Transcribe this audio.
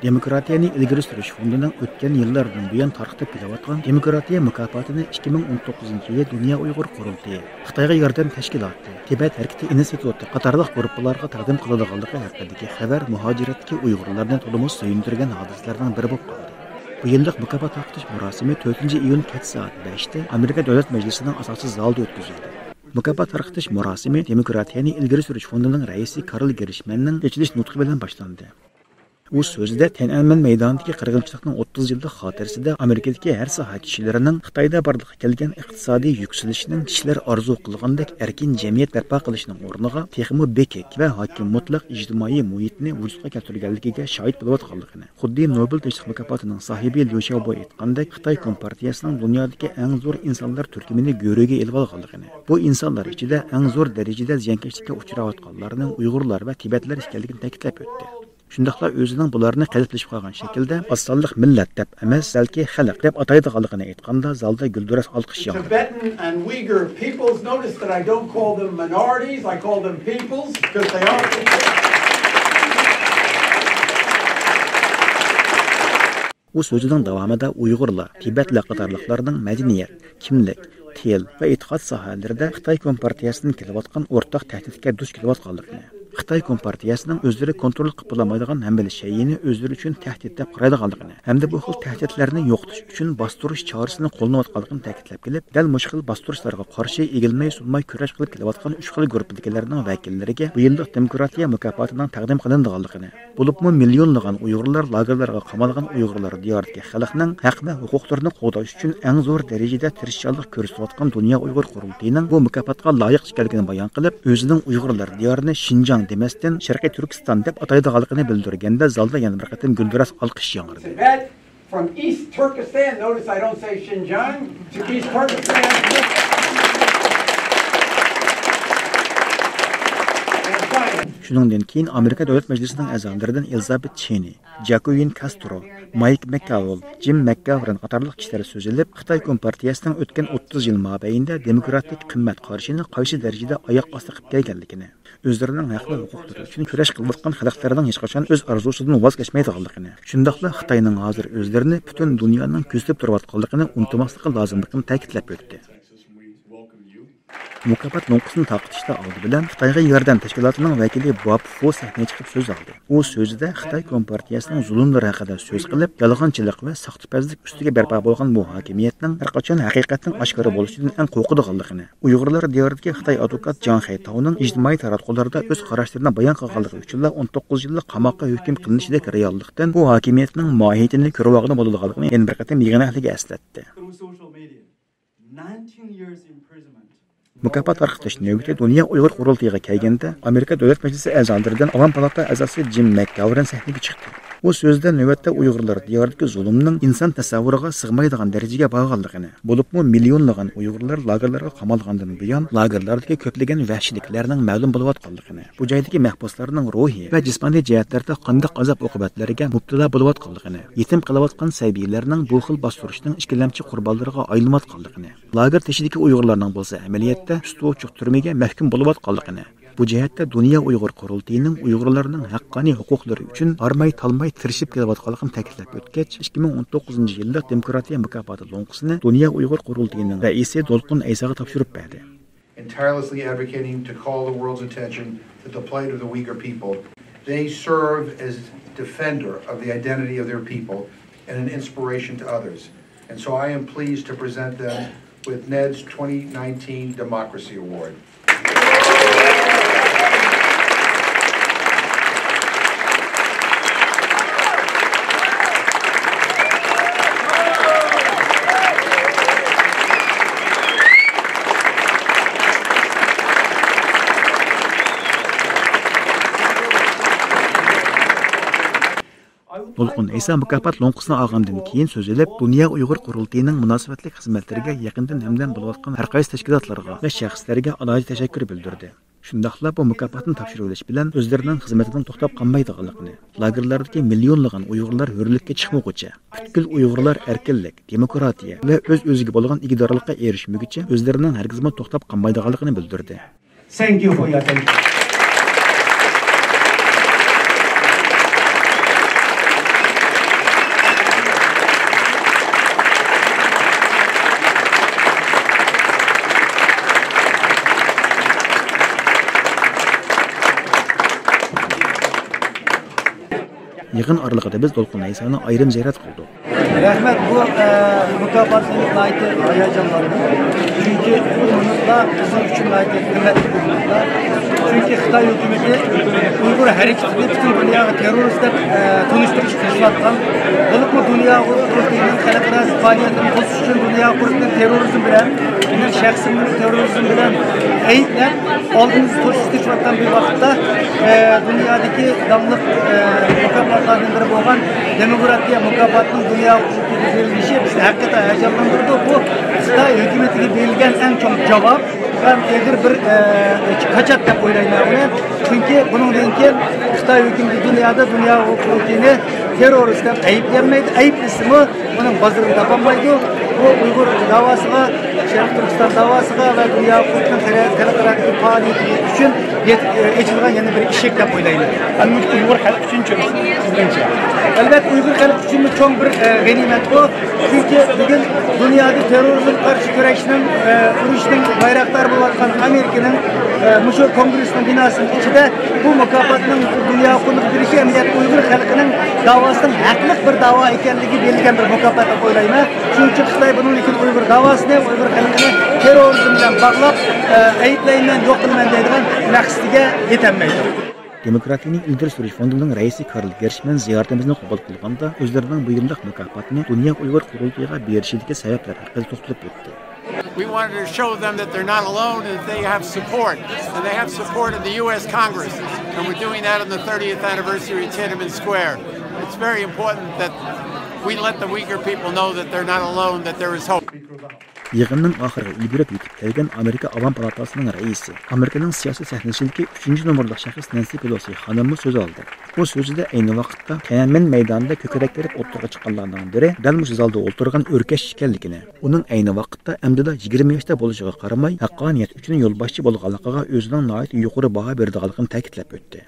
Demokratiyani ilgari surish fondining o'tgan yillardan buyon tarqatib kelayotgan demokratiya mukofotini 2019-yil Dunyo Uyg'ur qurultiyi, Xitoyga yordam tashkiloti, Tibet harakati instituti qatorliq guruhlarga taqdim qilinganligi haqidagi xabar muhojiratdagi Uyg'urlarni to'liq suyuntirgan hodisalardan biri bo'lib qoldi. Bu yillik mukofot taqdish murosimi 4-iyun kech soat 5da Amerika Davlat Majlisining asosiy zalida o'tkazildi. Mukofot tarqatish murosimi demokratiyani ilgari surish fondining raisi Karl Gershmanning ochilish nutqi bilan boshlandi. U so'zida Tiananmen maydonidagi qirg'inchilikning 30 yillik xotirasida Amerikadagi har soha kishilarining Xitoyda borliqqa kelgan iqtisodiy yuksalishning kishilar orzu qilgandek erkin jamiyat barpo qilishning o'rniga texmo bekik va hokim mutlaq ijtimoiy muhitni vujudga keltirganligiga shohid bo'layotganligini, xuddi Nobel tinchlik mukofotining sohibi Liu Xiaobo aytgandek, Xitoy kompartiyasining dunyodagi eng zo'r insonlar turkumini go'riga elib olganligini, bu insonlar ichida eng zo'r darajada ziyonkashlikka uchrayotganlarning Uyg'urlar va Tibetlar ekanligini ta'kidlab o'tdi. Shundaqla o'zining bularni qalblashib qolgan shaklda osonlik millat deb emas, balki xalq deb ataydiganligini aytganda zalda gulduras olqish yog'di. Tibetan and Uyghur peoples notice that I don't call them minorities, I call them peoples because they are people. U so'zining davomida Uyg'urlar, Tibetlar qatorliqlarning madaniyat, kimlik, til va e'tiqod sohalarida Xitoy kompartiyasining kelayotgan o'rtaq tahdidga duch kelayotganligini, Xitoy kompartiyasining o'zlari kontrol qilib bo'lmaydigan hamma shayini o'zlari uchun tahdid deb qaraydiganligini, hamda bu xil tahdidlarni yo'qotish uchun bostirish chorasini qo'llanayotganligini ta'kidlab kelib, dal mush xil bostirishlarga qarshi egilmay sunmay kurash qilib kelayotgan 3 xil guruhdagilarning vakillariga bu yillik demokratiya mukofotining taqdim qilinganligini, bo'libmi millionlagan Uyg'urlar lagerlarga qamalgan Uyg'urlar diyoridagi xalqning haq va huquqlarini qo'llash uchun eng zo'r darajada tirishchilik ko'rsatayotgan Dunyo Uyg'ur qurultiyining bu mukofotga loyiq ekanligini bayon qilib, o'zining Uyg'urlar diyorini Xinjiang demasdan Sharqiy Turkiston deb ataydiganligini bildirganda zalda yana bir qatim gulduras olqish yog'irdi. From East Turkestan, notice I don't say Xinjiang, to East Turkestan. Shuningdan keyin Amerika Davlat Majlisining a'zolaridan Elizabeth Cheney, Jacqueline Castro, Mike McConnell, Jim McGovern qatorliq kishilar so'zilib, Xitoy kompartiyasining o'tgan 30 yil mobaynida demokratik qimmat qarashini qaysi darajada oyoq osti qilib kelganligini, o'zlarining haq va huquqlari uchun kurash qilayotgan xalqlarining hech qachon o'z orzusidan voz kechmaydiganligini, shundaqla Xitoyning hozir o'zlarini butun dunyoning ko'zlab turayotganligini unutmaslik lozimligini ta'kidlab o'tdi. Mukofot nonqisini taqitishda oldi bilan Xitoyga yordam tashkilotining vakili Bob Fu sahnaga chiqib so'z oldi. U so'zida Xitoy kompartiyasining zulmlari haqida so'z qilib, yolg'onchilik va soxtapazlik ustiga barpo bo'lgan bu hokimiyatning har qachon haqiqatning oshkora bo'lishidan eng qo'rqadiganligini, Uyg'urlar diyoridagi Xitoy advokat Jang Haitauning ijtimoiy taratqularda o'z qarashlarini bayon qilganligi uchun 19 yillik qamoqqa hukm qilinishidagi reallikdan bu hokimiyatning mohiyatini ko'rib olgani bo'lganligini yana bir qatam yig'inahliga eslatdi. Mukofot tarqatish navbati Dunyo Uyg'ur qurultiyiga kelganda Amerika Davlat Majlisi a'zolaridan Avam palata a'zosi Jim McGovern sahnaga chiqdi. U so'zda navbatda Uyg'urlar diyoridagi zulmning inson tasavvuriga sig'maydigan darajaga borganligini, bo'libmi millionlagan Uyg'urlar lagerlarga qamalgandan buyon lagerlardagi ko'plagan vahshiyliklarning ma'lum bo'layotganligini, bu joydagi mahbuslarning ruhiy va jismoniy jihatlarda qanday azob-uqubatlarga mubtalo bo'layotganligini, yetim qilayotgan sabiylarning bu xil bostirishning ikkilamchi qurbonlariga aylanayotganligini, lager teshidagi Uyg'urlarning bo'lsa amaliyotda ustuvuchuq turmaga mahkum bo'layotganligini, bu jihatda Dunyo Uyg'ur qurultiyining Uyg'urlarning haqqoniy huquqlari uchun armay talmay tirishib kelayotganligini ta'kidlab o'tgach, 2019-yilda demokratiya mukofoti lo'nqisini Dunyo Uyg'ur qurultiyining raisi Dolqin Aysaga topshirib berdi. And tirelessly advocating to call the world's attention to the plight of the Uyghur people. They serve as defender of the identity of their people and an inspiration to others. And so I am pleased to present them with NED's 2019 Democracy Award. Dolqin Aysa mukofot lo'nqisini olgandan keyin so'zlab, Dunyo Uyg'ur qurultiyining munosabatli xizmatlariga yaqindan hamdam bo'layotgan har qaysi tashkilotlarga va shaxslarga alohida tashakkur bildirdi. Shundaqla bu mukofotni topshirilish bilan o'zlarining xizmatidan to'xtab qolmaydiganligini, lagerlardagi millionlagan Uyg'urlar hurlikka chiqmoqcha, butkul Uyg'urlar erkinlik, demokratiya va o'z-o'ziga bo'lgan ig'dorlikqa erishmoqcha o'zlarining hargizma to'xtab qolmaydiganligini bildirdi. Thank you for your attention. Yig'in oralig'ida biz To'lqin Aysani ayrim ziyorat qildik. Rahmat, bu mukofotning aytib hayajonlandim. Chunki bunlar bizim uchun aytib qimmatli bunlar. Chunki Xitoy hukumati Uyg'ur harakatini butun dunyoga terrorist deb tunishtirish qilishayotgan. Bo'libmi dunyo hukumatining xalqaro faoliyatini to'sish uchun dunyo hukumatining terrorizm bilan, uning shaxsiy terrorizm bilan ayblab oldimizni to'sishtirayotgan bir vaqtda dunyodagi davlat mukofotlardan biri bo'lgan demokratiya mukofotining dunyo hukumatiga berilishi bizni haqiqatan hayajonlantirdi. Bu Xitoy hukumatiga berilgan eng chong javob ham egir bir kaçak deb o'ylayman. Chunki bundan keyin Xitoy hukumati dunyoda dunyo hukumatini terrorist deb ayblamaydi. Ayblisimi uning bozorini topolmaydi. Bu Uyg'ur davosiga, Sharq Turkiston davosiga va dunyo hukumatining xalqaro faoliyati uchun echilgan yana bir eshik deb o'ylayman. Uyg'ur xalq uchun sizlarcha. Albatta Uyg'ur xalq uchun cho'ng bir g'animat bu. Chunki bugun dunyoda terrorizm qarshi kurashning urushning bayroqlari bo'layotgan Amerikaning mushu kongressining binosining ichida bu mukofotning dunyo hukumatiga berishi amaliyot Uyg'ur xalqining davosining haqli bir da'vo ekanligi berilgan bir mukofot deb o'ylayman. Chunki Xitoy bunun uchun Uyg'ur davosini, Uyg'ur xalqini terrorizm bilan bog'lab ayblayman, yo'q qilaman deydigan maqsadiga yetolmaydi. Demokratiyaning ilgari surish fondining raisi Karl Gershman ziyoratimizni qabul qilganda o'zlarining bu yillik mukofotni Dunyo Uyg'ur qurultiyiga berishidagi sabablar haqida to'xtalib o'tdi. We wanted to show them that they're not alone and that they have support. And they have support in the U.S. Congress. And we're doing that on the 30th anniversary of Tiananmen Square. It's very important that we let the Uyghur people know that they're not alone, that there is hope. Yig'inning oxiriga ulgurib yetib kelgan Amerika Avam palatasining raisi, Amerikaning siyosiy sahnachiligi 3-nomerlik shaxs Nancy Pelosi xonimni so'z oldi. Bu so'zida ayni vaqtda Tiananmen maydonida ko'krak terib o'tirib chiqqanlarning biri dal mush zalda o'tirgan o'rkash ekanligini, uning ayni vaqtda amdida 20 yoshda bo'lishiga qaramay, haqqoniyat uchun yo'lboshchi bo'lganligiga o'zining nihoyat yuqori baho berganligini ta'kidlab o'tdi.